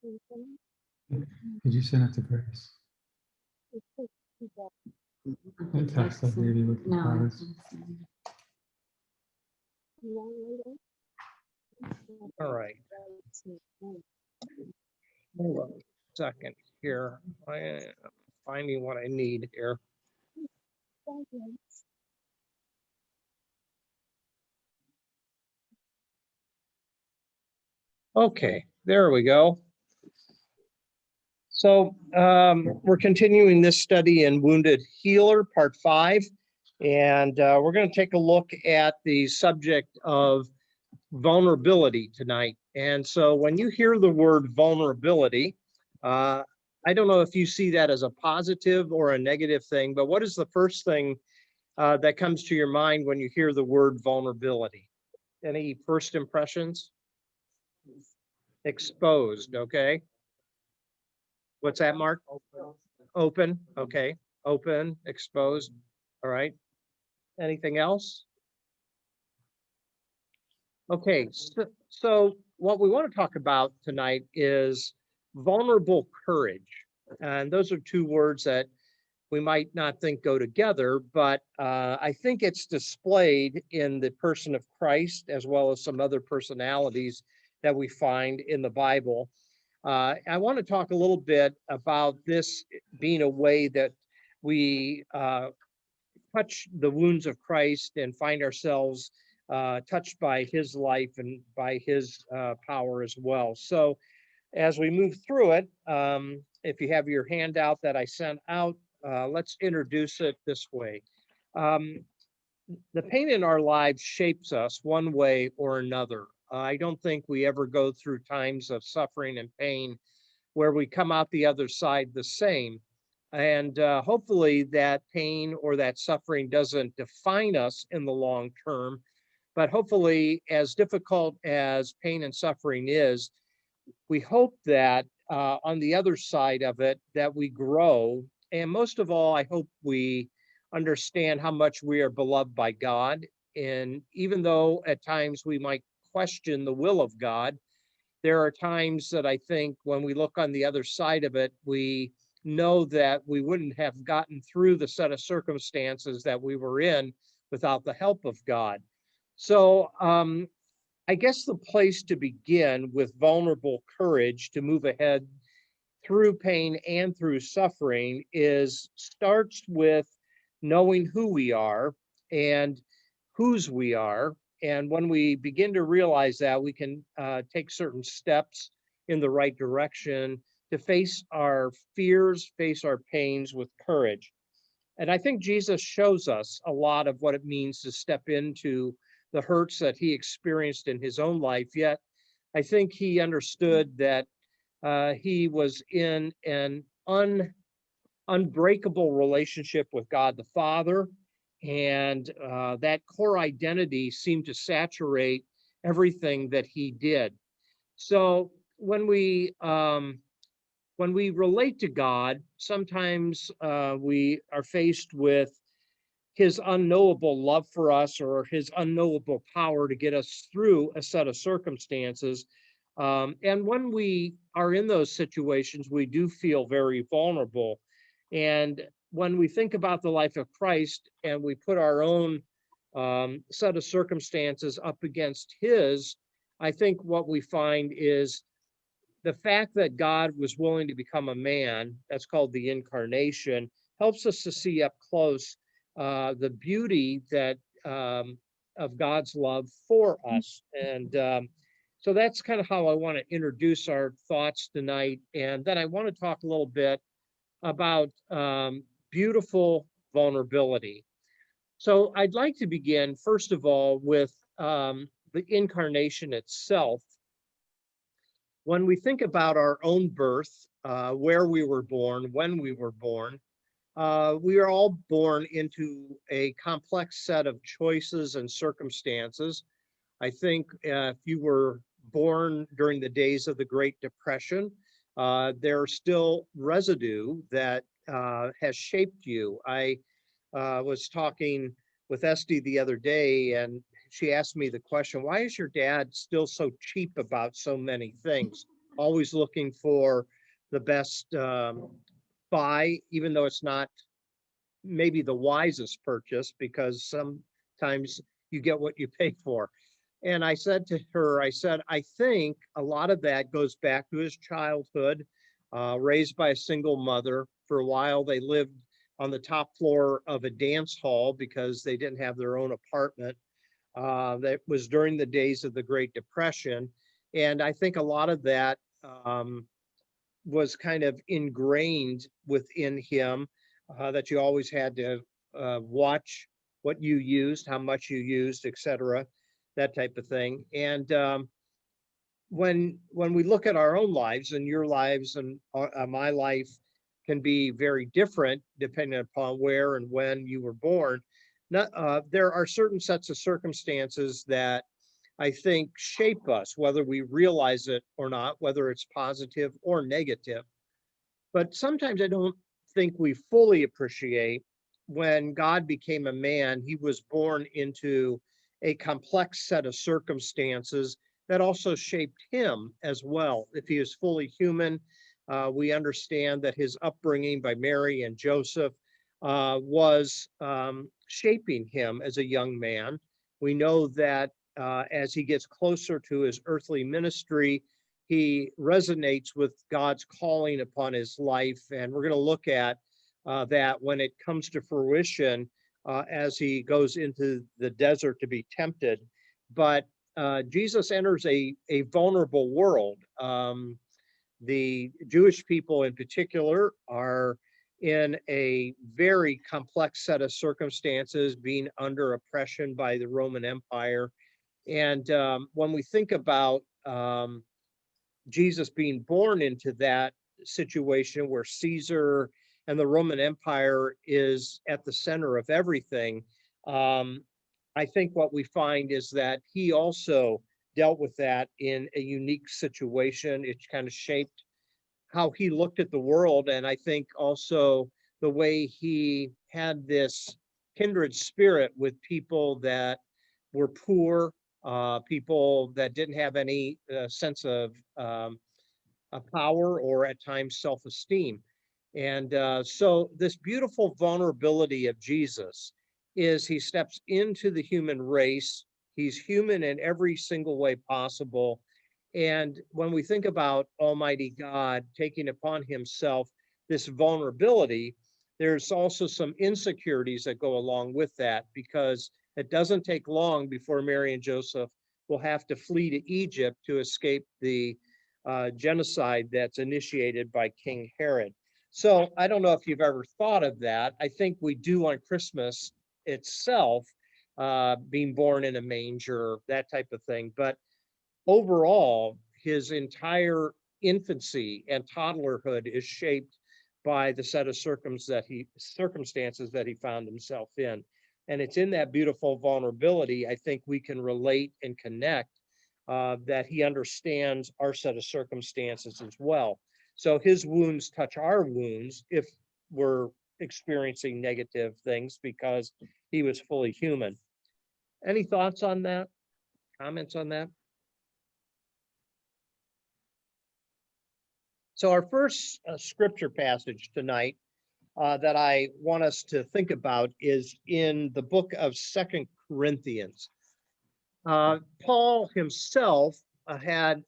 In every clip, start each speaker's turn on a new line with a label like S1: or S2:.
S1: Did you send it to Grace? And text that lady with the flowers.
S2: All right. Hold on a second here. I am finding what I need here. Okay, there we go. So we're continuing this study in Wounded Healer, Part 5, and we're going to take a look at the subject of vulnerability tonight. And so when you hear the word vulnerability, I don't know if you see that as a positive or a negative thing, but what is the first thing that comes to your mind when you hear the word vulnerability? Any first impressions? Exposed, okay. What's that, Mark? Open, okay. Open, exposed, all right. Anything else? Okay, so what we want to talk about tonight is vulnerable courage. And those are two words that we might not think go together, but I think it's displayed in the person of Christ as well as some other personalities that we find in the Bible. I want to talk a little bit about this being a way that we touch the wounds of Christ and find ourselves touched by his life and by his power as well. So as we move through it, if you have your handout that I sent out, let's introduce it this way. The pain in our lives shapes us one way or another. I don't think we ever go through times of suffering and pain where we come out the other side the same. And hopefully that pain or that suffering doesn't define us in the long term. But hopefully, as difficult as pain and suffering is, we hope that on the other side of it, that we grow. And most of all, I hope we understand how much we are beloved by God. And even though at times we might question the will of God, there are times that I think when we look on the other side of it, we know that we wouldn't have gotten through the set of circumstances that we were in without the help of God. So I guess the place to begin with vulnerable courage to move ahead through pain and through suffering starts with knowing who we are and whose we are. And when we begin to realize that, we can take certain steps in the right direction to face our fears, face our pains with courage. And I think Jesus shows us a lot of what it means to step into the hurts that he experienced in his own life. Yet I think he understood that he was in an unbreakable relationship with God the Father, and that core identity seemed to saturate everything that he did. So when we relate to God, sometimes we are faced with his unknowable love for us or his unknowable power to get us through a set of circumstances. And when we are in those situations, we do feel very vulnerable. And when we think about the life of Christ and we put our own set of circumstances up against his, I think what we find is the fact that God was willing to become a man, that's called the incarnation, helps us to see up close the beauty that of God's love for us. And so that's kind of how I want to introduce our thoughts tonight. And then I want to talk a little bit about beautiful vulnerability. So I'd like to begin, first of all, with the incarnation itself. When we think about our own birth, where we were born, when we were born, we are all born into a complex set of choices and circumstances. I think if you were born during the days of the Great Depression, there's still residue that has shaped you. I was talking with Esty the other day, and she asked me the question, why is your dad still so cheap about so many things? always looking for the best buy, even though it's not maybe the wisest purchase, because sometimes you get what you pay for. And I said to her, I said, I think a lot of that goes back to his childhood, raised by a single mother. For a while, they lived on the top floor of a dance hall because they didn't have their own apartment. That was during the days of the Great Depression. And I think a lot of that was kind of ingrained within him, that you always had to watch what you used, how much you used, etc., that type of thing. And when we look at our own lives, and your lives and my life can be very different depending upon where and when you were born. There are certain sets of circumstances that I think shape us, whether we realize it or not, whether it's positive or negative. But sometimes I don't think we fully appreciate when God became a man, he was born into a complex set of circumstances that also shaped him as well. If he is fully human, we understand that his upbringing by Mary and Joseph was shaping him as a young man. We know that as he gets closer to his earthly ministry, he resonates with God's calling upon his life. And we're going to look at that when it comes to fruition as he goes into the desert to be tempted. But Jesus enters a vulnerable world. The Jewish people in particular are in a very complex set of circumstances, being under oppression by the Roman Empire. And when we think about Jesus being born into that situation where Caesar and the Roman Empire is at the center of everything, I think what we find is that he also dealt with that in a unique situation. It kind of shaped how he looked at the world. And I think also the way he had this kindred spirit with people that were poor, people that didn't have any sense of power or at times self-esteem. And so this beautiful vulnerability of Jesus is he steps into the human race. He's human in every single way possible. And when we think about Almighty God taking upon himself this vulnerability, there's also some insecurities that go along with that, because it doesn't take long before Mary and Joseph will have to flee to Egypt to escape the genocide that's initiated by King Herod. So I don't know if you've ever thought of that. I think we do on Christmas itself, being born in a manger, that type of thing. But overall, his entire infancy and toddlerhood is shaped by the set of circumstances that he found himself in. And it's in that beautiful vulnerability, I think we can relate and connect, that he understands our set of circumstances as well. So his wounds touch our wounds if we're experiencing negative things, because he was fully human. Any thoughts on that? Comments on that? So our first scripture passage tonight that I want us to think about is in the book of 2 Corinthians. Paul himself had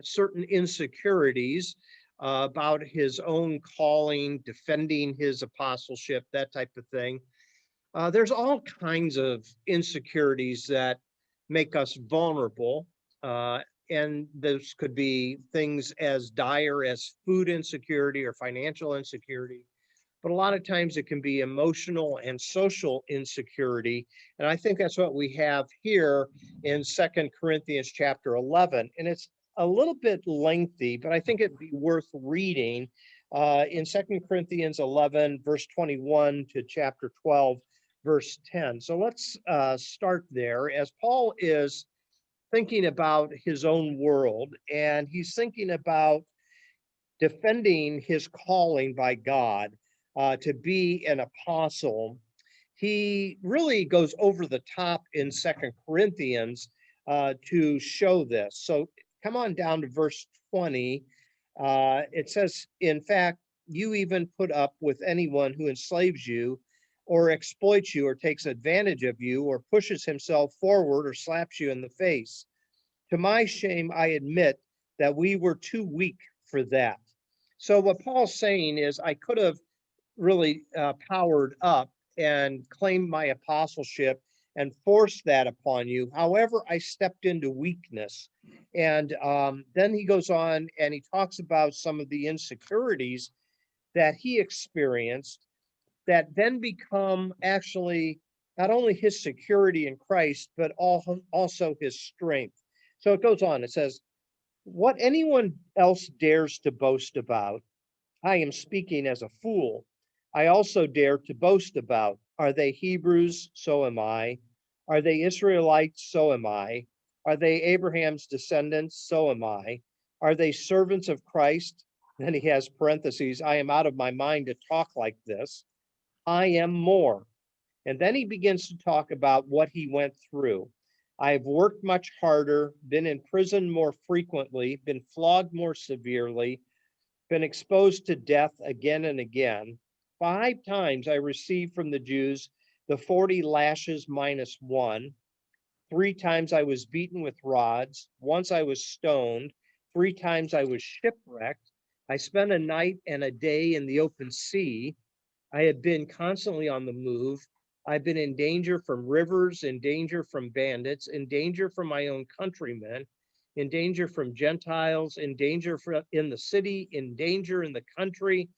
S2: certain insecurities about his own calling, defending his apostleship, that type of thing. There's all kinds of insecurities that make us vulnerable. And this could be things as dire as food insecurity or financial insecurity. But a lot of times it can be emotional and social insecurity. And I think that's what we have here in 2 Corinthians chapter 11. And it's a little bit lengthy, but I think it'd be worth reading in 2 Corinthians 11, verse 21 to chapter 12, verse 10. So let's start there, as Paul is thinking about his own world, and he's thinking about defending his calling by God to be an apostle. He really goes over the top in 2 Corinthians to show this. So come on down to verse 20. It says, in fact, you even put up with anyone who enslaves you or exploits you or takes advantage of you or pushes himself forward or slaps you in the face. To my shame, I admit that we were too weak for that. So what Paul's saying is, I could have really powered up and claimed my apostleship and forced that upon you. However, I stepped into weakness. And then he goes on and he talks about some of the insecurities that he experienced that then become actually not only his security in Christ, but also his strength. So it goes on, it says, what anyone else dares to boast about, I am speaking as a fool. I also dare to boast about. Are they Hebrews? So am I. Are they Israelites? So am I. Are they Abraham's descendants? So am I. Are they servants of Christ? Then he has parentheses. I am out of my mind to talk like this. I am more. And then he begins to talk about what he went through. I've worked much harder, been in prison more frequently, been flogged more severely, been exposed to death again and again. 5 times I received from the Jews the 40 lashes minus 1. 3 times I was beaten with rods. Once I was stoned. 3 times I was shipwrecked. I spent a night and a day in the open sea. I have been constantly on the move. I've been in danger from rivers, in danger from bandits, in danger from my own countrymen, in danger from Gentiles, in danger in the city, in danger in the country,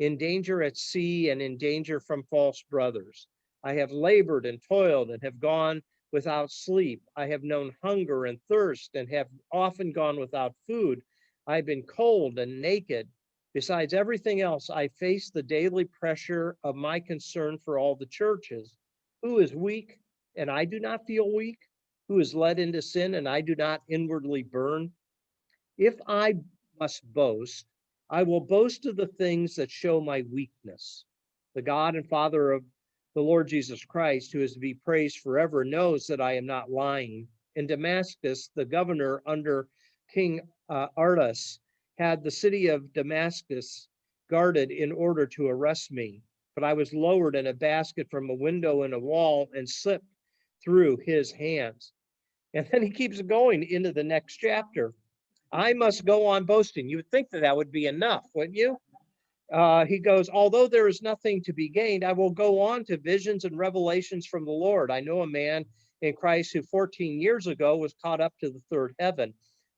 S2: in danger at sea, and in danger from false brothers. I have labored and toiled and have gone without sleep. I have known hunger and thirst and have often gone without food. I've been cold and naked. Besides everything else, I face the daily pressure of my concern for all the churches. Who is weak and I do not feel weak? Who is led into sin and I do not inwardly burn? If I must boast, I will boast of the things that show my weakness. The God and Father of the Lord Jesus Christ, who is to be praised forever, knows that I am not lying. In Damascus, the governor under King Artas had the city of Damascus guarded in order to arrest me. But I was lowered in a basket from a window in a wall and slipped through his hands. And then he keeps going into the next chapter. I must go on boasting. You would think that that would be enough, wouldn't you? He goes, although there is nothing to be gained, I will go on to visions and revelations from the Lord. I know a man in Christ who 14 years ago was caught up to the third heaven.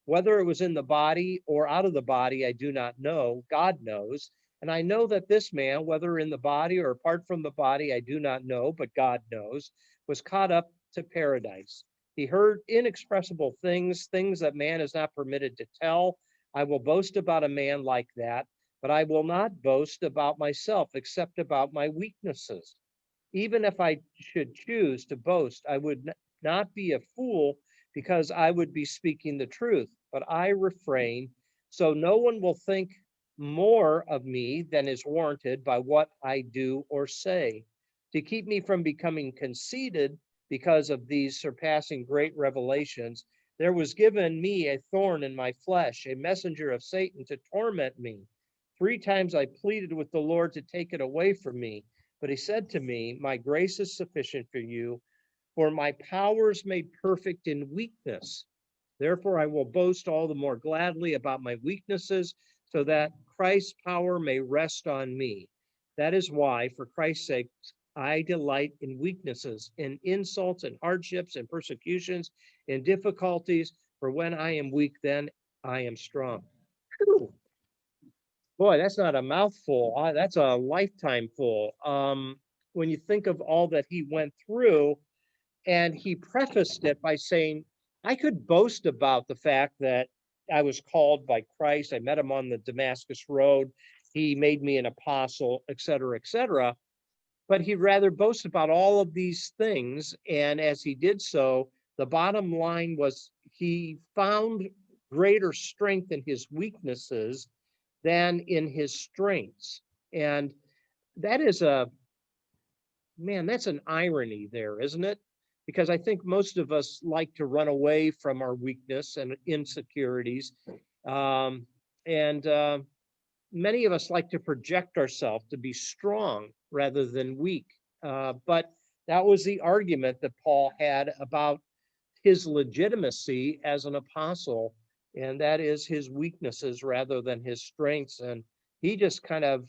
S2: Whether it was in the body or out of the body, I do not know. God knows. And I know that this man, whether in the body or apart from the body, I do not know, but God knows, was caught up to paradise. He heard inexpressible things, things that man is not permitted to tell. I will boast about a man like that, but I will not boast about myself except about my weaknesses. Even if I should choose to boast, I would not be a fool because I would be speaking the truth, but I refrain so no one will think more of me than is warranted by what I do or say. To keep me from becoming conceited because of these surpassing great revelations, there was given me a thorn in my flesh, a messenger of Satan to torment me. 3 times I pleaded with the Lord to take it away from me. But he said to me, my grace is sufficient for you, for my power is made perfect in weakness. Therefore, I will boast all the more gladly about my weaknesses, so that Christ's power may rest on me. That is why, for Christ's sake, I delight in weaknesses, in insults and hardships and persecutions, in difficulties, for when I am weak, then I am strong. Whew. Boy, that's not a mouthful. That's a lifetime full. When you think of all that he went through, and he prefaced it by saying, I could boast about the fact that I was called by Christ. I met him on the Damascus Road. He made me an apostle, et cetera, et cetera. But he'd rather boast about all of these things. And as he did so, the bottom line was he found greater strength in his weaknesses than in his strengths. And that is that's an irony there, isn't it? because I think most of us like to run away from our weakness and insecurities. And many of us like to project ourselves to be strong rather than weak. But that was the argument that Paul had about his legitimacy as an apostle, and that is his weaknesses rather than his strengths. And he just kind of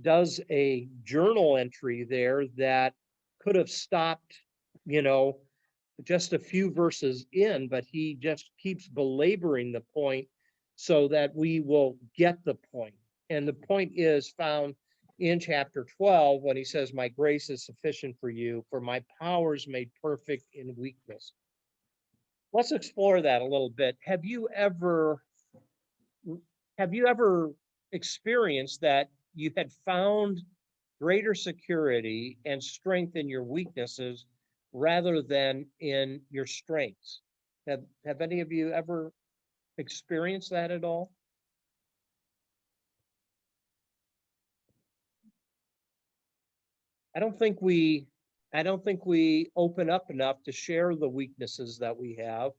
S2: does a journal entry there that could have stopped, you know, just a few verses in, but he just keeps belaboring the point so that we will get the point. And the point is found in chapter 12 when he says, "My grace is sufficient for you, for my power is made perfect in weakness." Let's explore that a little bit. Have you ever experienced that you had found greater security and strength in your weaknesses rather than in your strengths? Have any of you ever experienced that at all? I don't think we I don't think we open up enough to share the weaknesses that we have,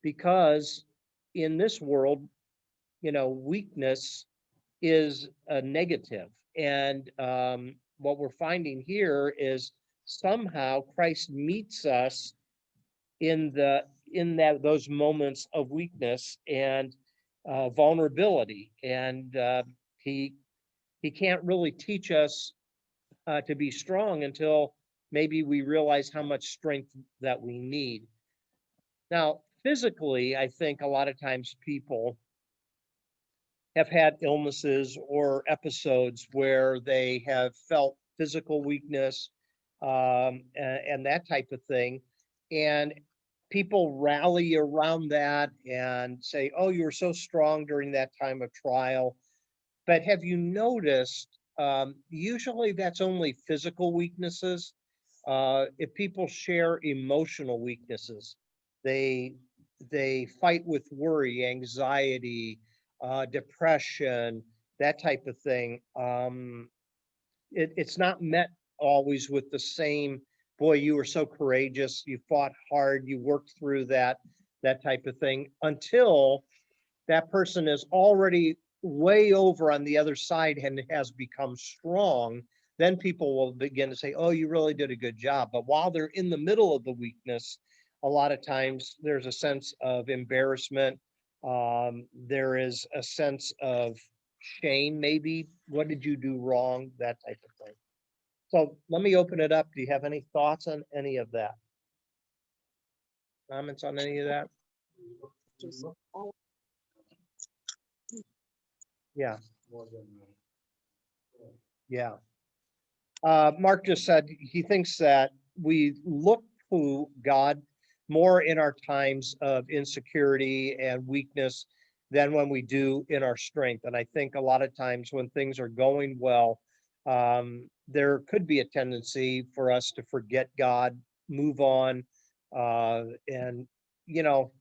S2: because in this world, weakness is a negative. And what we're finding here is somehow Christ meets us in those moments of weakness and vulnerability, and he can't really teach us to be strong until maybe we realize how much strength that we need. Now, physically, I think a lot of times people have had illnesses or episodes where they have felt physical weakness, and that type of thing. And people rally around that and say, "Oh, you were so strong during that time of trial." But have you noticed, usually that's only physical weaknesses. If people share emotional weaknesses, they they fight with worry, anxiety, depression, that type of thing. It's not met always with the same, "Boy, you were so courageous, you fought hard, you worked through that type of thing," until that person is already way over on the other side and has become strong. Then people will begin to say, "Oh, you really did a good job." But while they're in the middle of the weakness, a lot of times there's a sense of embarrassment. There is a sense of shame, maybe. What did you do wrong? That type of thing. So let me open it up. Do you have any thoughts on any of that? Comments on any of that? Yeah. Yeah. Mark just said he thinks that we look to God more in our times of insecurity and weakness than when we do in our strength. And I think a lot of times when things are going well, there could be a tendency for us to forget God, move on, and you know,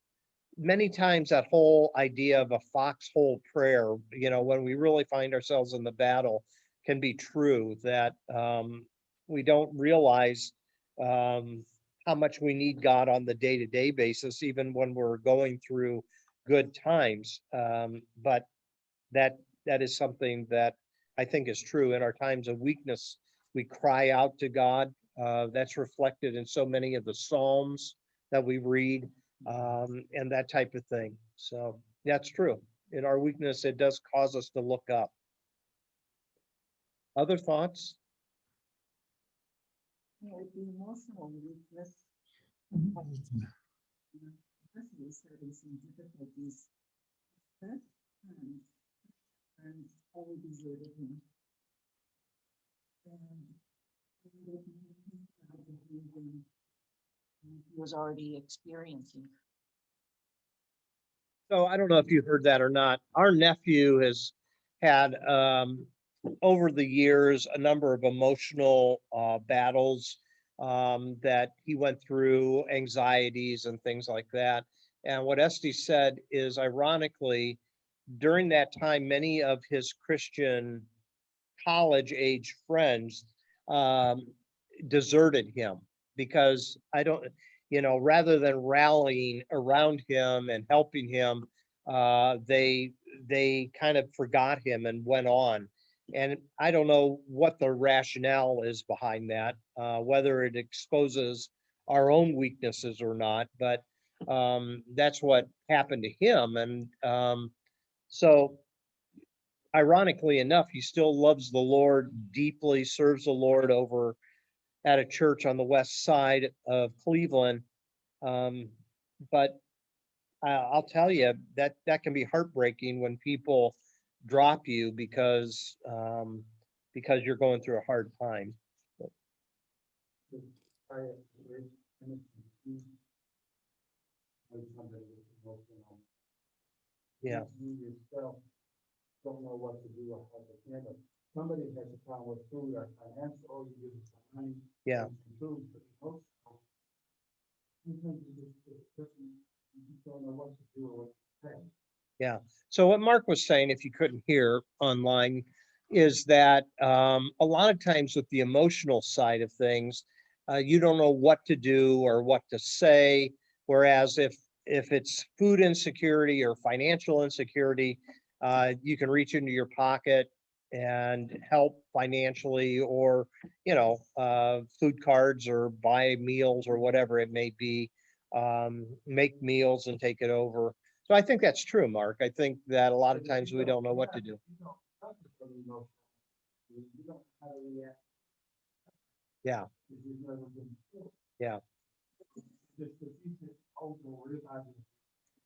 S2: many times that whole idea of a foxhole prayer, when we really find ourselves in the battle, can be true, that we don't realize um, how much we need God on the day-to-day basis, even when we're going through good times. But that that is something that I think is true. In our times of weakness, we cry out to God. That's reflected in so many of the Psalms that we read, and that type of thing. So that's true. In our weakness, it does cause us to look up. Other thoughts?
S3: The emotional weakness, is having some difficulties. That and all deserted him. And he was already experiencing.
S2: So I don't know if you heard that or not. Our nephew has had over the years a number of emotional battles that he went through, anxieties and things like that. And what Esty said is, ironically, during that time, many of his Christian college age friends um, deserted him. because I don't, rather than rallying around him and helping him, they kind of forgot him and went on. And I don't know what the rationale is behind that, whether it exposes our own weaknesses or not, but that's what happened to him. And so ironically enough, he still loves the Lord deeply, serves the Lord over at a church on the west side of Cleveland. But I'll tell you that can be heartbreaking when people drop you because you're going through a hard time. Yeah.
S4: You yourself don't know what to do or how to handle. Somebody has a problem with food or financial, or you give them some money.
S2: Yeah.
S4: Some food, but emotional. Sometimes you just don't know what to do or what to say.
S2: Yeah. So what Mark was saying, if you couldn't hear online, is that a lot of times with the emotional side of things, you don't know what to do or what to say. Whereas if it's food insecurity or financial insecurity, you can reach into your pocket and help financially, or food cards, or buy meals, or whatever it may be, make meals and take it over. So I think that's true, Mark. I think that a lot of times we don't know what to do.
S4: You don't know emotional. You don't know how to react.
S2: Yeah.
S4: Because you've never been through it.
S2: Yeah.
S4: Just the future also realizing,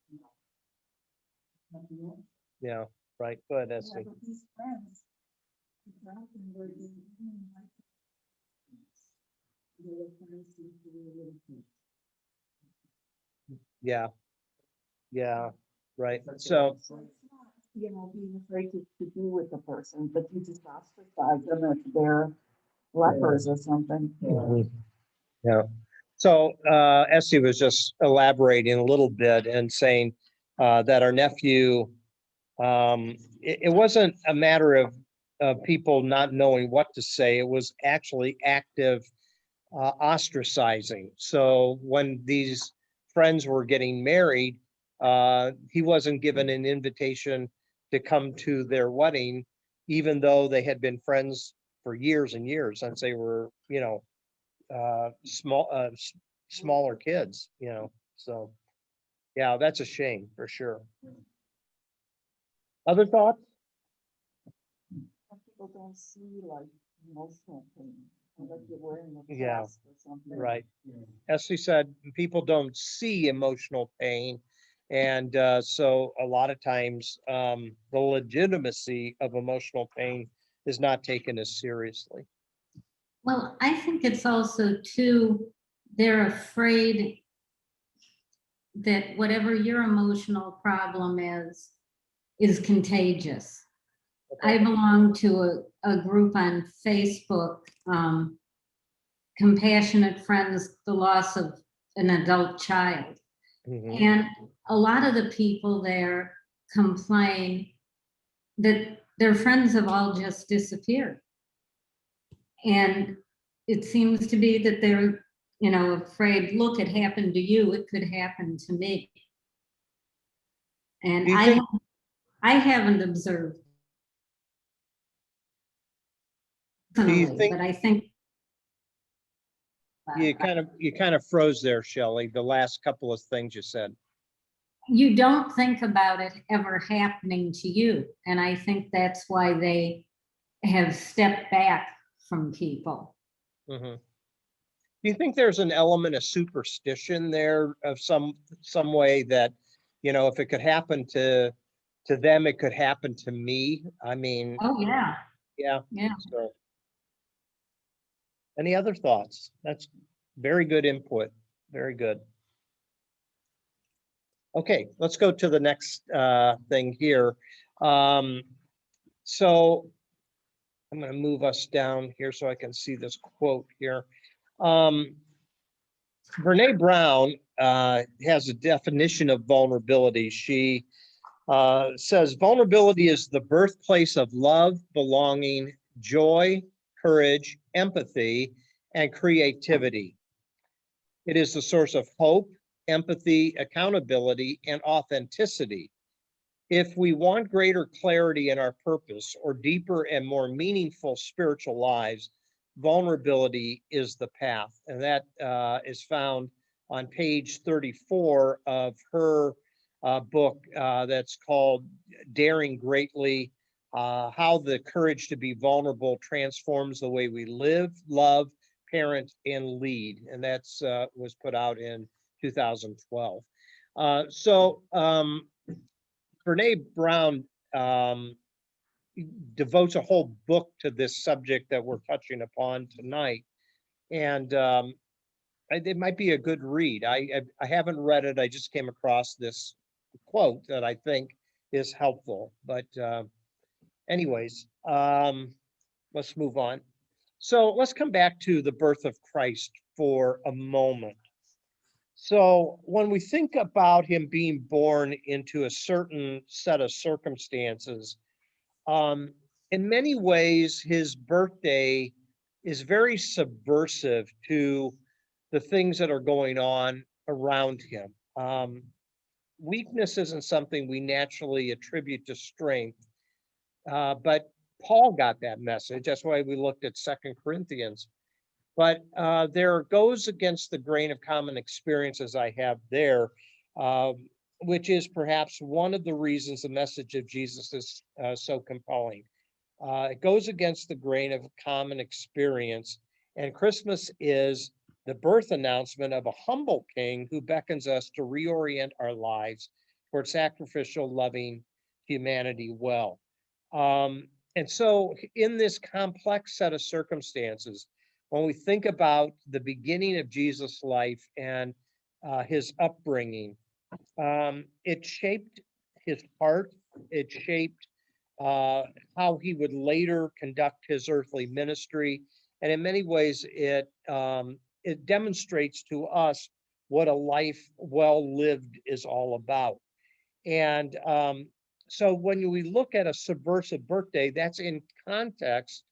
S4: you know, nothing else.
S2: Yeah. Right. Go ahead,
S3: Yeah,
S2: Esty.
S3: but these friends, were doing, they were friends since they were little kids.
S2: Yeah. Yeah. Right.
S4: That's
S2: So
S4: what I'm saying.
S3: Being afraid to be with the person, but you just ostracize them if they're lepers or something.
S2: Mhm. Yeah. So Esty was just elaborating a little bit and saying that our nephew, it wasn't a matter of people not knowing what to say. It was actually active ostracizing. So when these friends were getting married, he wasn't given an invitation to come to their wedding, even though they had been friends for years and years since they were, smaller kids, So, yeah, that's a shame for sure. Other thoughts?
S3: Some people don't see like emotional pain, like you're wearing a
S2: Yeah,
S3: cast or something.
S2: Right.
S4: Yeah.
S2: As she said, people don't see emotional pain. And so a lot of times the legitimacy of emotional pain is not taken as seriously.
S1: Well, I think it's also too, they're afraid that whatever your emotional problem is contagious. I belong to a group on Facebook, Compassionate Friends, the Loss of an Adult Child.
S2: Mhm.
S1: And a lot of the people there complain that their friends have all just disappeared. And it seems to be that they're, afraid, look, it happened to you, it could happen to me. And
S2: Do you think
S1: I haven't observed,
S2: do you
S1: personally,
S2: think
S1: but I think
S2: you kind of froze there, Shelley, the last couple of things you said.
S1: you don't think about it ever happening to you. And I think that's why they have stepped back from people.
S2: Mhm. Do you think there's an element of superstition there of some way that, if it could happen to them, it could happen to me? I mean,
S1: Oh, yeah,
S2: yeah.
S1: yeah.
S2: So, any other thoughts? That's very good input. Very good. Okay, let's go to the next thing here. So I'm going to move us down here so I can see this quote here. Brene Brown has a definition of vulnerability. She says vulnerability is the birthplace of love, belonging, joy, courage, empathy, and creativity. It is the source of hope, empathy, accountability, and authenticity. If we want greater clarity in our purpose or deeper and more meaningful spiritual lives, vulnerability is the path. And that is found on page 34 of her book that's called Daring Greatly, How the Courage to be Vulnerable Transforms the Way We Live, Love, Parent, and Lead. And that's was put out in 2012. Brene Brown devotes a whole book to this subject that we're touching upon tonight. And it might be a good read. I haven't read it. I just came across this quote that I think is helpful. But anyways, let's move on. So let's come back to the birth of Christ for a moment. So when we think about him being born into a certain set of circumstances, in many ways, his birthday is very subversive to the things that are going on around him. Weakness isn't something we naturally attribute to strength, but Paul got that message. That's why we looked at 2 Corinthians. But there goes against the grain of common experiences I have there, which is perhaps one of the reasons the message of Jesus is so compelling. It goes against the grain of common experience, and Christmas is the birth announcement of a humble king who beckons us to reorient our lives toward sacrificial, loving humanity well. And so in this complex set of circumstances, when we think about the beginning of Jesus' life and his upbringing, it shaped his heart. It shaped how he would later conduct his earthly ministry, and in many ways, it demonstrates to us what a life well lived is all about. And so, when we look at a subversive birthday, that's in context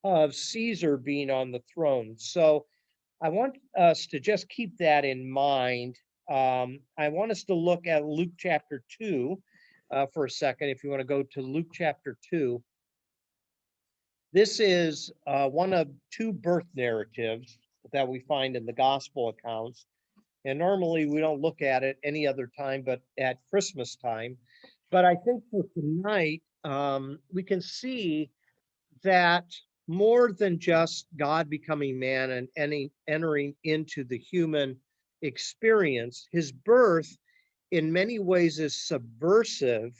S2: of Caesar being on the throne. So I want us to just keep that in mind. I want us to look at Luke chapter 2 for a second. If you want to go to Luke chapter 2, this is one of two birth narratives that we find in the gospel accounts. And normally we don't look at it any other time but at Christmas time. But I think for tonight, we can see that more than just God becoming man and entering into the human experience, his birth in many ways is subversive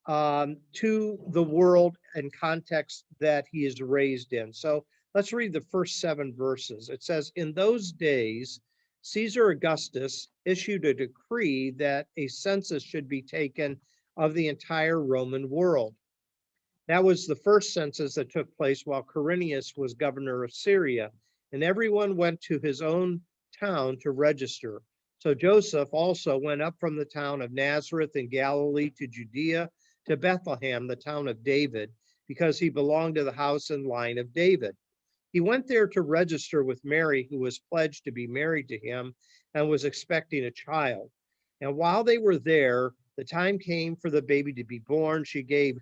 S2: to the world and context that he is raised in. So let's read the first 7 verses. It says, "In those days, Caesar Augustus issued a decree that a census should be taken of the entire Roman world. That was the first census that took place while Quirinius was governor of Syria, and everyone went to his own town to register. So Joseph also went up from the town of Nazareth in Galilee to Judea, to Bethlehem, the town of David, because he belonged to the house and line of David. He went there to register with Mary, who was pledged to be married to him and was expecting a child. And while they were there, the time came for the baby to be born. She gave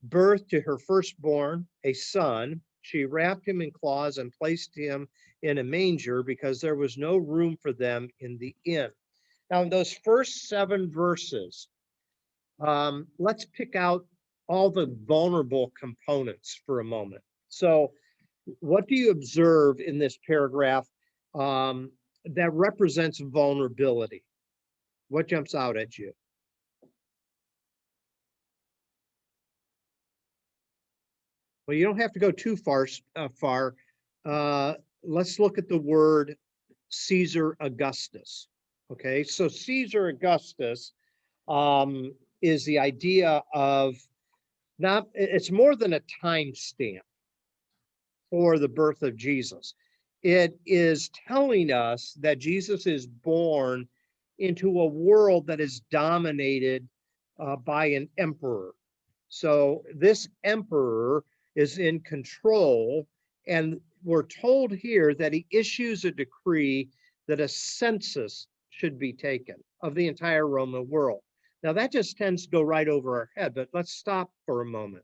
S2: birth to her firstborn, a son. She wrapped him in cloths and placed him in a manger because there was no room for them in the inn." Now, in those first 7 verses, let's pick out all the vulnerable components for a moment. So what do you observe in this paragraph that represents vulnerability? What jumps out at you? Well, you don't have to go too far. Let's look at the word Caesar Augustus. Okay, so Caesar Augustus is the idea of it's more than a time stamp for the birth of Jesus. It is telling us that Jesus is born into a world that is dominated by an emperor. So this emperor is in control, and we're told here that he issues a decree that a census should be taken of the entire Roman world. Now that just tends to go right over our head, but let's stop for a moment.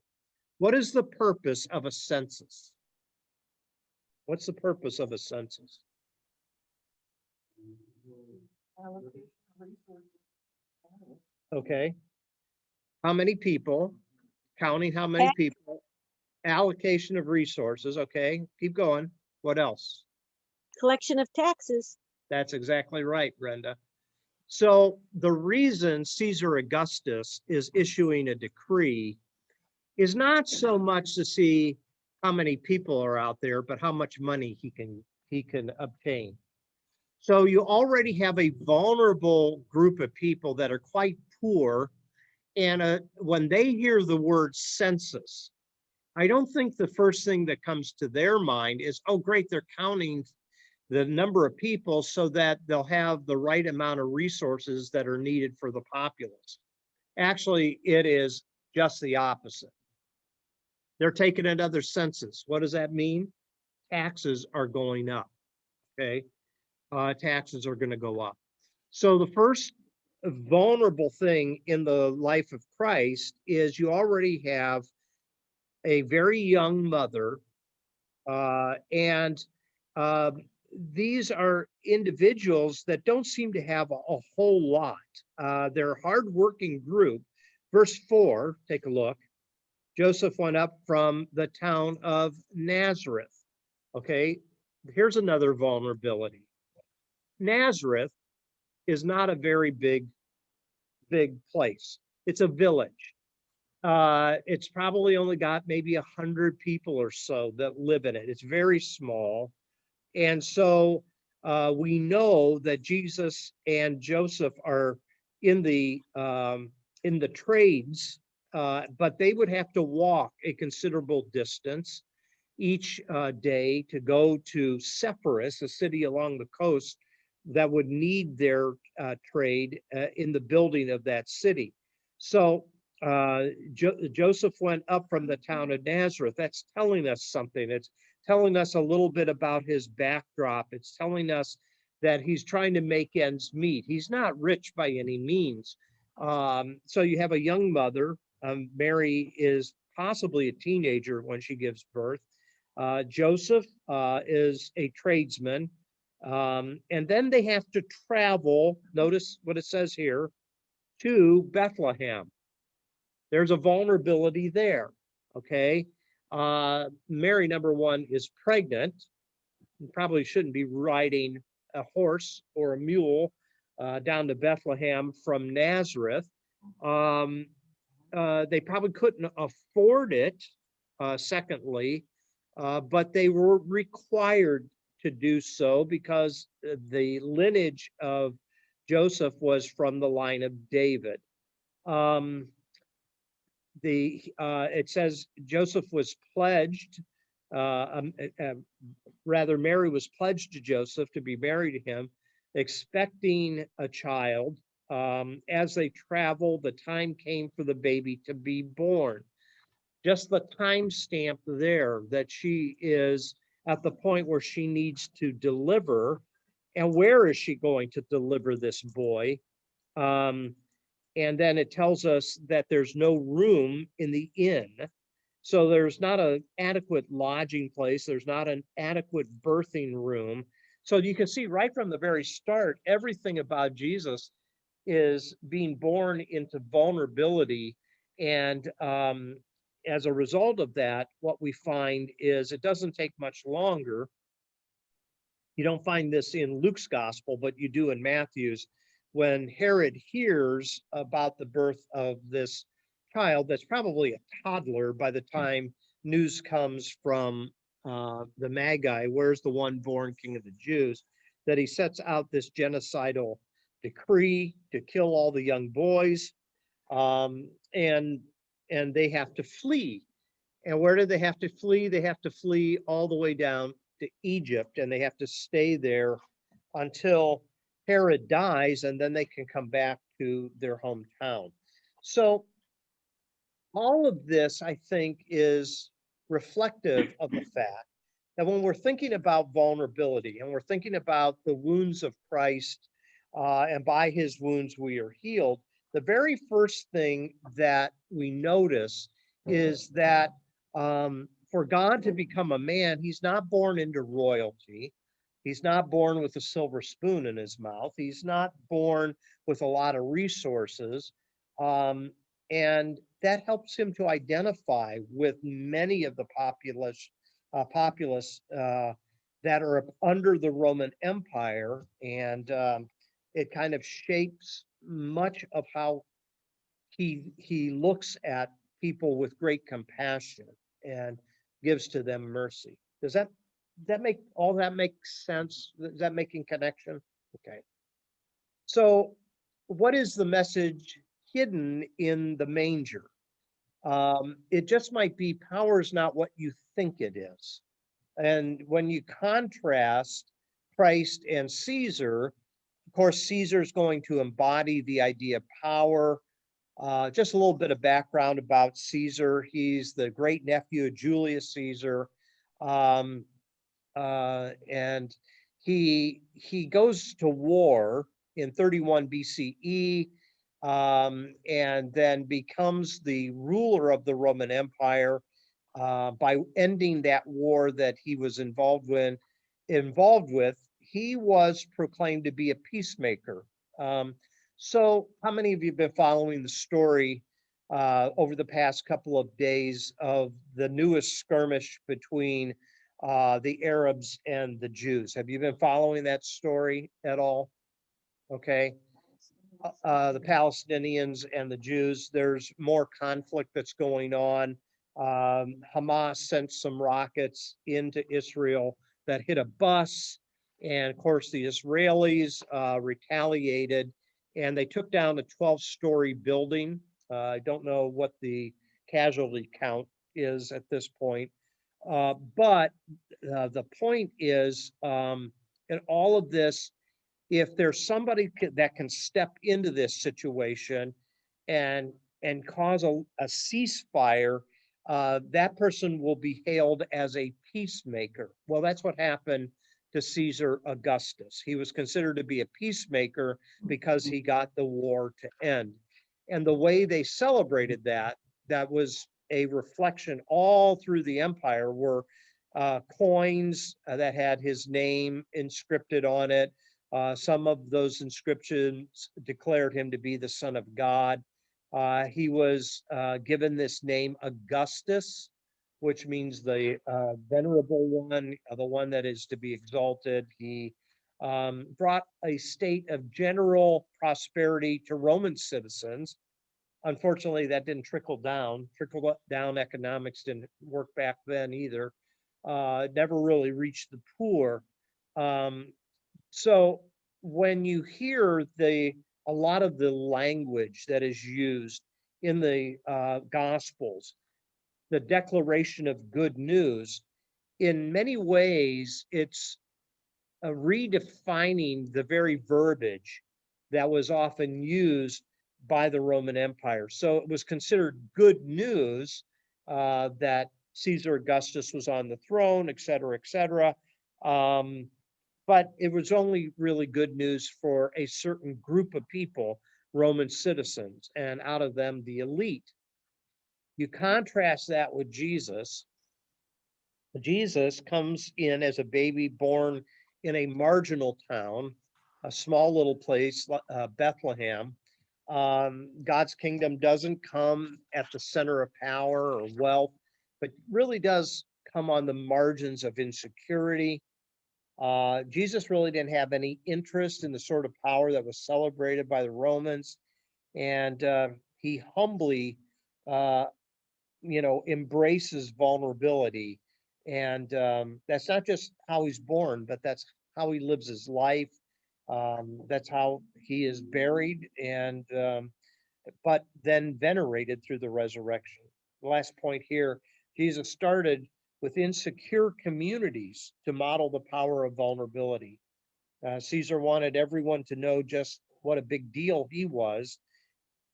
S2: What is the purpose of a census? What's the purpose of a census?
S3: Allocation of resources.
S2: Okay. How many people? Counting how many people? Allocation of resources. Okay, keep going. What else?
S5: Collection of taxes.
S2: That's exactly right, Brenda. So the reason Caesar Augustus is issuing a decree is not so much to see how many people are out there, but how much money he can obtain. So you already have a vulnerable group of people that are quite poor, and when they hear the word census, I don't think the first thing that comes to their mind is, oh, great, they're counting the number of people so that they'll have the right amount of resources that are needed for the populace. Actually, it is just the opposite. They're taking another census. What does that mean? Taxes are going up, okay? Taxes are going to go up. So the first vulnerable thing in the life of Christ is you already have a very young mother, and these are individuals that don't seem to have a whole lot. They're a hardworking group. Verse 4, take a look. Joseph went up from the town of Nazareth. Okay, here's another vulnerability. Nazareth is not a very big place. It's a village. It's probably only got maybe 100 people or so that live in it. It's very small. And so we know that Jesus and Joseph are in the trades, but they would have to walk a considerable distance each day to go to Sepphoris, a city along the coast that would need their trade in the building of that city. So Joseph went up from the town of Nazareth. That's telling us something. It's telling us a little bit about his backdrop. It's telling us that he's trying to make ends meet. He's not rich by any means. So you have a young mother. Mary is possibly a teenager when she gives birth. Joseph is a tradesman. And then they have to travel, notice what it says here, to Bethlehem. There's a vulnerability there, okay? Mary, number one, is pregnant. You probably shouldn't be riding a horse or a mule down to Bethlehem from Nazareth. They probably couldn't afford it, secondly, but they were required to do so because the lineage of Joseph was from the line of David. It says Joseph was pledged, rather Mary was pledged to Joseph to be married to him, expecting a child. As they traveled, the time came for the baby to be born. Just the time stamp there that she is at the point where she needs to deliver. And where is she going to deliver this boy? And then it tells us that there's no room in the inn. So there's not an adequate lodging place. There's not an adequate birthing room. So you can see right from the very start, everything about Jesus is being born into vulnerability. And as a result of that, what we find is it doesn't take much longer. You don't find this in Luke's gospel, but you do in Matthew's. When Herod hears about the birth of this child, that's probably a toddler by the time news comes from the Magi, where's the one born king of the Jews, that he sets out this genocidal decree to kill all the young boys, and they have to flee. And where do they have to flee? They have to flee all the way down to Egypt, and they have to stay there until Herod dies, and then they can come back to their hometown. So all of this, I think, is reflective of the fact And when we're thinking about vulnerability and we're thinking about the wounds of Christ, and by his wounds we are healed, the very first thing that we notice is that for God to become a man, he's not born into royalty. He's not born with a silver spoon in his mouth. He's not born with a lot of resources. Um, and that helps him to identify with many of the populace that are under the Roman Empire, and it kind of shapes much of how he looks at people with great compassion and gives to them mercy. Does that make all that make sense? Is that making connection? Okay. So, what is the message hidden in the manger? It just might be power is not what you think it is. And when you contrast Christ and Caesar, of course, Caesar's going to embody the idea of power. Just a little bit of background about Caesar. He's the great nephew of Julius Caesar. Um, and he goes to war in 31 BCE, and then becomes the ruler of the Roman Empire by ending that war that he was involved with. He was proclaimed to be a peacemaker. So how many of you have been following the story over the past couple of days of the newest skirmish between the Arabs and the Jews? Have you been following that story at all? Okay. The Palestinians and the Jews, there's more conflict that's going on. Hamas sent some rockets into Israel that hit a bus. And of course, the Israelis retaliated and they took down a 12-story building. I don't know what the casualty count is at this point. But the point is, in all of this, if there's somebody that can step into this situation and cause a ceasefire, that person will be hailed as a peacemaker. Well, that's what happened to Caesar Augustus. He was considered to be a peacemaker because he got the war to end. And the way they celebrated that was a reflection all through the empire, were coins that had his name inscripted on it. Some of those inscriptions declared him to be the Son of God. He was given this name Augustus, which means the venerable one, the one that is to be exalted. He brought a state of general prosperity to Roman citizens. Unfortunately, that didn't trickle down. Trickle down economics didn't work back then either. It never really reached the poor. So when you hear a lot of the language that is used in the Gospels, the declaration of good news, in many ways, it's redefining the very verbiage that was often used by the Roman Empire. So it was considered good news that Caesar Augustus was on the throne, et cetera, et cetera. But it was only really good news for a certain group of people, Roman citizens, and out of them, the elite. You contrast that with Jesus. Jesus comes in as a baby born in a marginal town, a small little place, Bethlehem. God's kingdom doesn't come at the center of power or wealth, but really does come on the margins of insecurity. Jesus really didn't have any interest in the sort of power that was celebrated by the Romans, and he humbly, uh, embraces vulnerability. And that's not just how he's born, but that's how he lives his life. That's how he is buried, and but then venerated through the resurrection. The last point here, Jesus started with insecure communities to model the power of vulnerability. Caesar wanted everyone to know just what a big deal he was.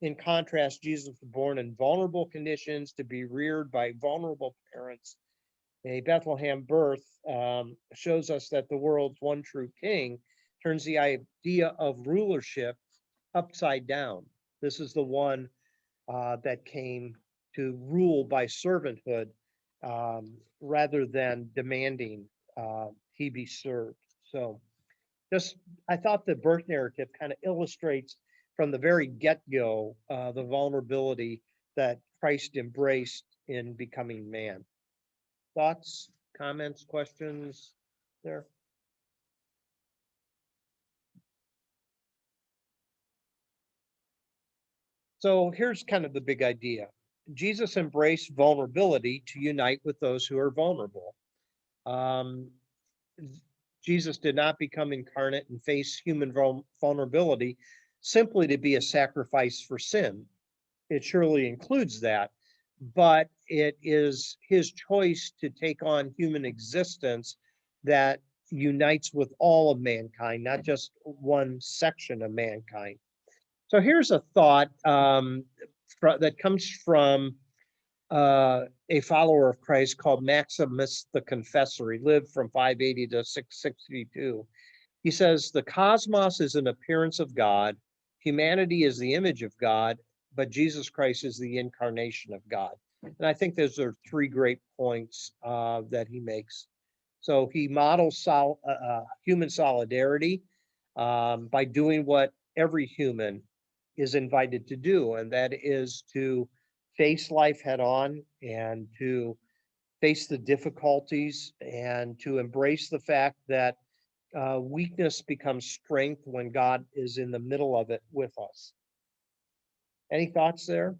S2: In contrast, Jesus was born in vulnerable conditions to be reared by vulnerable parents. A Bethlehem birth shows us that the world's one true king turns the idea of rulership upside down. This is the one that came to rule by servanthood rather than demanding he be served. So just, I thought the birth narrative kind of illustrates from the very get-go the vulnerability that Christ embraced in becoming man. Thoughts, comments, questions there? So here's kind of the big idea. Jesus embraced vulnerability to unite with those who are vulnerable. Jesus did not become incarnate and face human vulnerability simply to be a sacrifice for sin. It surely includes that, but it is his choice to take on human existence that unites with all of mankind, not just one section of mankind. So here's a thought that comes from a follower of Christ called Maximus the Confessor. He lived from 580 to 662. He says, the cosmos is an appearance of God, humanity is the image of God, but Jesus Christ is the incarnation of God. And I think those are three great points that he makes. So he models human solidarity by doing what every human is invited to do, and that is to face life head on and to face the difficulties and to embrace the fact that weakness becomes strength when God is in the middle of it with us. Any thoughts there?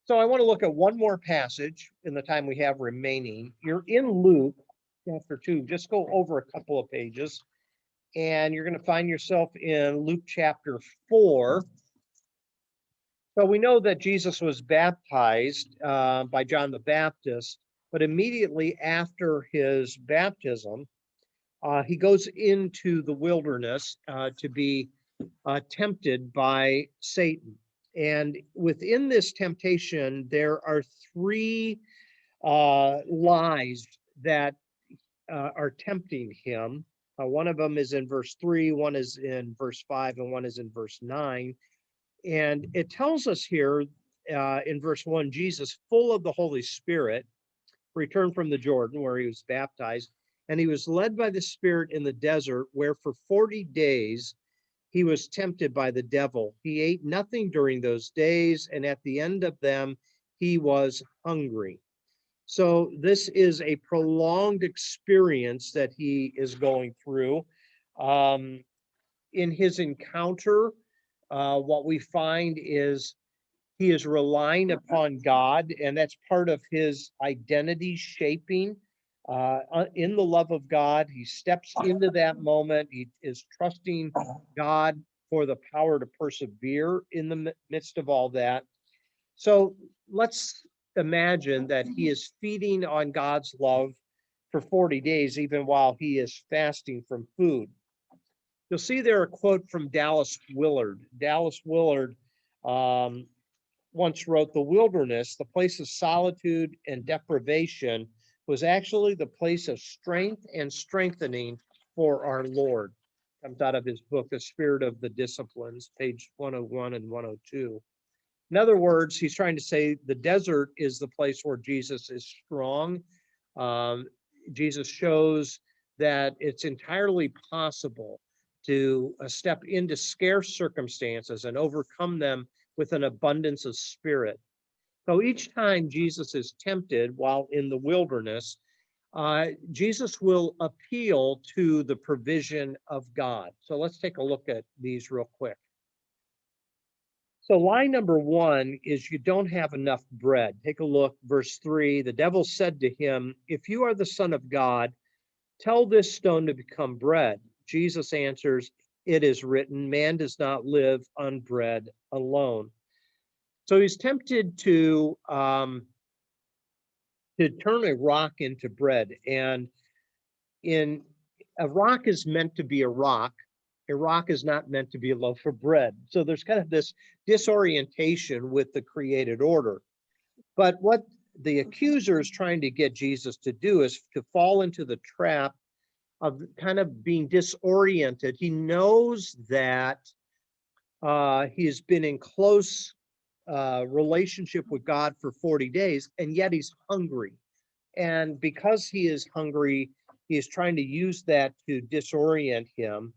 S2: So I want to look at one more passage in the time we have remaining. You're in Luke chapter 2. Just go over a couple of pages, and you're going to find yourself in Luke chapter 4. So we know that Jesus was baptized by John the Baptist, but immediately after his baptism, he goes into the wilderness to be tempted by Satan. And within this temptation, there are three lies that are tempting him. One of them is in verse 3, one is in verse 5, and one is in verse 9. And it tells us here in verse 1, Jesus, full of the Holy Spirit, returned from the Jordan where he was baptized, and he was led by the Spirit in the desert, where for 40 days he was tempted by the devil. He ate nothing during those days, and at the end of them, he was hungry. So this is a prolonged experience that he is going through. In his encounter, what we find is he is relying upon God, and that's part of his identity shaping in the love of God. He steps into that moment. He is trusting God for the power to persevere in the midst of all that. So let's imagine that he is feeding on God's love for 40 days, even while he is fasting from food. You'll see there a quote from Dallas Willard. Dallas Willard once wrote, "The wilderness, the place of solitude and deprivation, was actually the place of strength and strengthening for our Lord." Comes out of his book, The Spirit of the Disciplines, page 101 and 102. In other words, he's trying to say the desert is the place where Jesus is strong. Jesus shows that it's entirely possible to step into scarce circumstances and overcome them with an abundance of spirit. So each time Jesus is tempted while in the wilderness, Jesus will appeal to the provision of God. So let's take a look at these real quick. So lie number one is you don't have enough bread. Take a look, verse 3. The devil said to him, "If you are the Son of God, tell this stone to become bread." Jesus answers, "It is written, man does not live on bread alone." So he's tempted to turn a rock into bread. And a rock is meant to be a rock, A rock is not meant to be a loaf of bread. So there's kind of this disorientation with the created order. But what the accuser is trying to get Jesus to do is to fall into the trap of kind of being disoriented. He knows that he's been in close relationship with God for 40 days, and yet he's hungry. And because he is hungry, he is trying to use that to disorient him.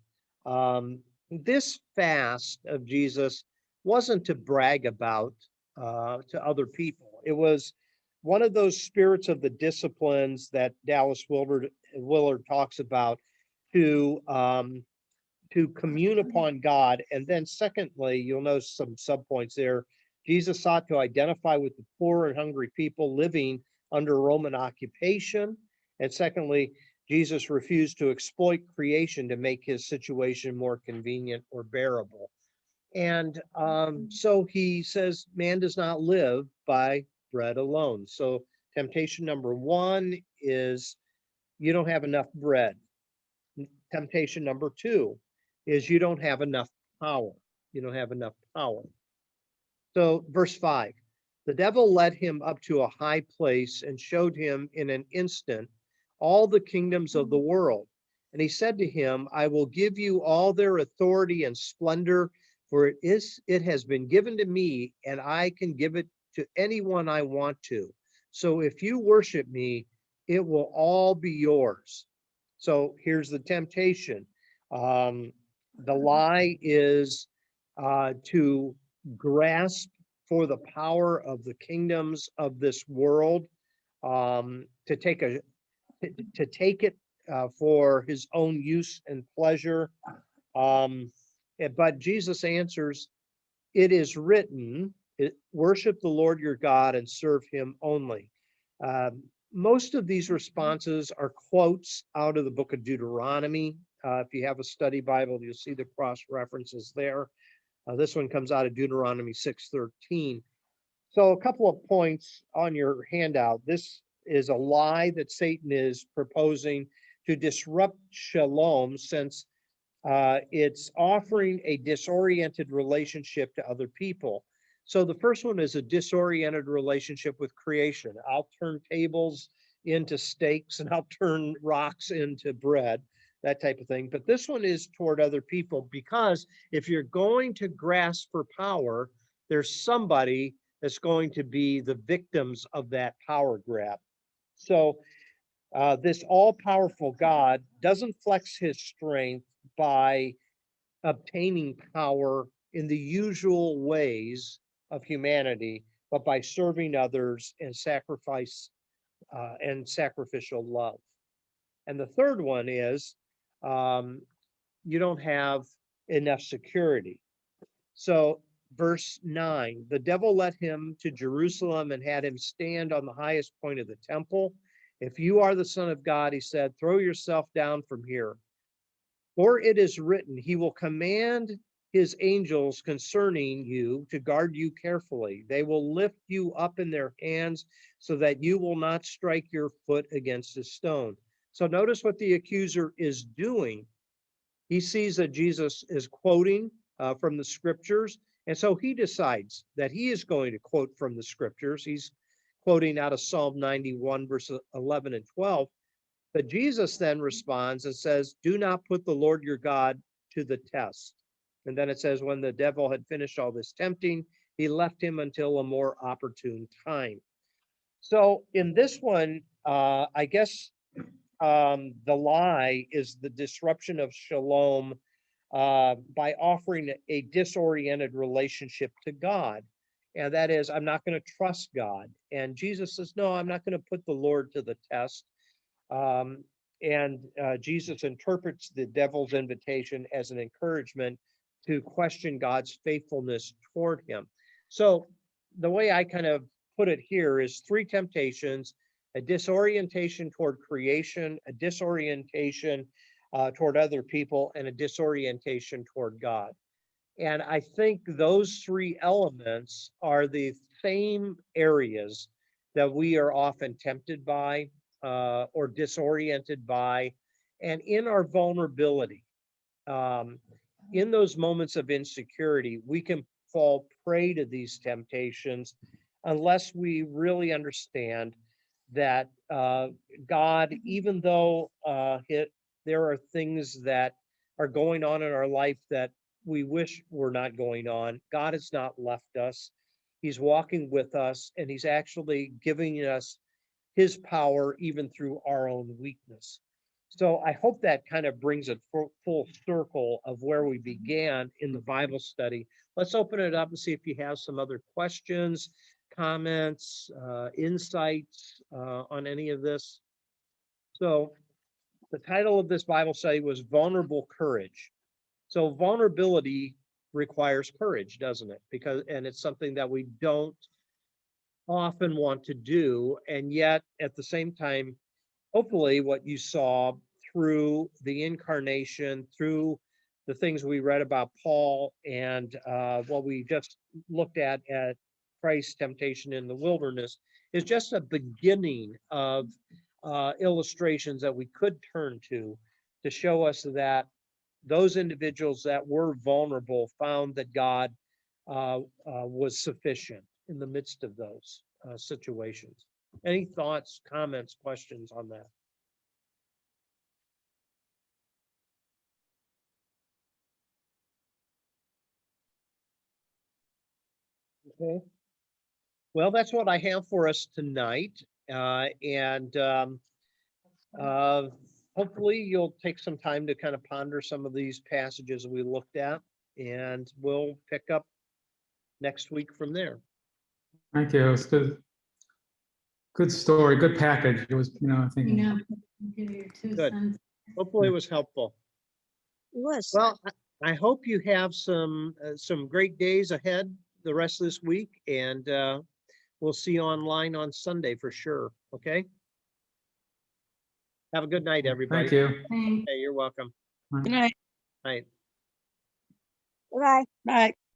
S2: This fast of Jesus wasn't to brag about to other people. It was one of those spirits of the disciplines that Dallas Willard talks about to commune upon God. And then secondly, you'll notice some subpoints there. Jesus sought to identify with the poor and hungry people living under Roman occupation. And secondly, Jesus refused to exploit creation to make his situation more convenient or bearable. And so he says, man does not live by bread alone. So temptation number one is you don't have enough bread. Temptation number two is you don't have enough power. You don't have enough power. So verse 5, the devil led him up to a high place and showed him in an instant all the kingdoms of the world. And he said to him, I will give you all their authority and splendor, for it has been given to me, and I can give it to anyone I want to. So if you worship me, it will all be yours. So here's the temptation. The lie is to grasp for the power of the kingdoms of this world, to take it for his own use and pleasure. But Jesus answers, it is written, worship the Lord your God and serve him only. Most of these responses are quotes out of the book of Deuteronomy. If you have a study Bible, you'll see the cross references there. This one comes out of Deuteronomy 6:13. So a couple of points on your handout. This is a lie that Satan is proposing to disrupt shalom, since it's offering a disoriented relationship to other people. So the first one is a disoriented relationship with creation. I'll turn tables into steaks and I'll turn rocks into bread, that type of thing. But this one is toward other people, because if you're going to grasp for power, there's somebody that's going to be the victims of that power grab. So this all-powerful God doesn't flex his strength by obtaining power in the usual ways of humanity, but by serving others and sacrificial love. And the third one is you don't have enough security. So verse 9, the devil led him to Jerusalem and had him stand on the highest point of the temple. If you are the Son of God, he said, throw yourself down from here. For it is written, he will command his angels concerning you to guard you carefully. They will lift you up in their hands so that you will not strike your foot against a stone. So notice what the accuser is doing. He sees that Jesus is quoting from the scriptures. And so he decides that he is going to quote from the scriptures. He's quoting out of Psalm 91, verses 11 and 12. But Jesus then responds and says, do not put the Lord your God to the test. And then it says, when the devil had finished all this tempting, he left him until a more opportune time. So in this one, I guess the lie is the disruption of shalom by offering a disoriented relationship to God. And that is, I'm not going to trust God. And Jesus says, no, I'm not going to put the Lord to the test. Jesus interprets the devil's invitation as an encouragement to question God's faithfulness toward him. So the way I kind of put it here is three temptations: a disorientation toward creation, a disorientation toward other people, and a disorientation toward God. And I think those three elements are the same areas that we are often tempted by or disoriented by. And in our vulnerability, in those moments of insecurity, we can fall prey to these temptations unless we really understand that God, even though there are things that are going on in our life that we wish were not going on, God has not left us. He's walking with us, and he's actually giving us his power even through our own weakness. So I hope that kind of brings it full circle of where we began in the Bible study. Let's open it up and see if you have some other questions, comments, insights on any of this. So the title of this Bible study was Vulnerable Courage. So vulnerability requires courage, doesn't it? And it's something that we don't often want to do. And yet at the same time, hopefully what you saw through the incarnation, through the things we read about Paul and what we just looked at Christ's temptation in the wilderness, is just a beginning of illustrations that we could turn to show us that those individuals that were vulnerable found that God was sufficient in the midst of those situations. Any thoughts, comments, questions on that? Okay. Well, that's what I have for us tonight. And hopefully you'll take some time to kind of ponder some of these passages we looked at, and we'll pick up next week from there.
S6: Thank you. It was good. Good story, good package. It was, I think.
S1: Give your 2
S2: Good.
S1: cents.
S2: Hopefully it was helpful.
S5: It was.
S2: Well, I hope you have some great days ahead the rest of this week, and we'll see you online on Sunday for sure. Okay. Have a good night, everybody.
S6: Thank you.
S1: Thanks.
S2: Hey, you're welcome.
S5: Good night.
S2: Night.
S5: Bye.
S3: Right.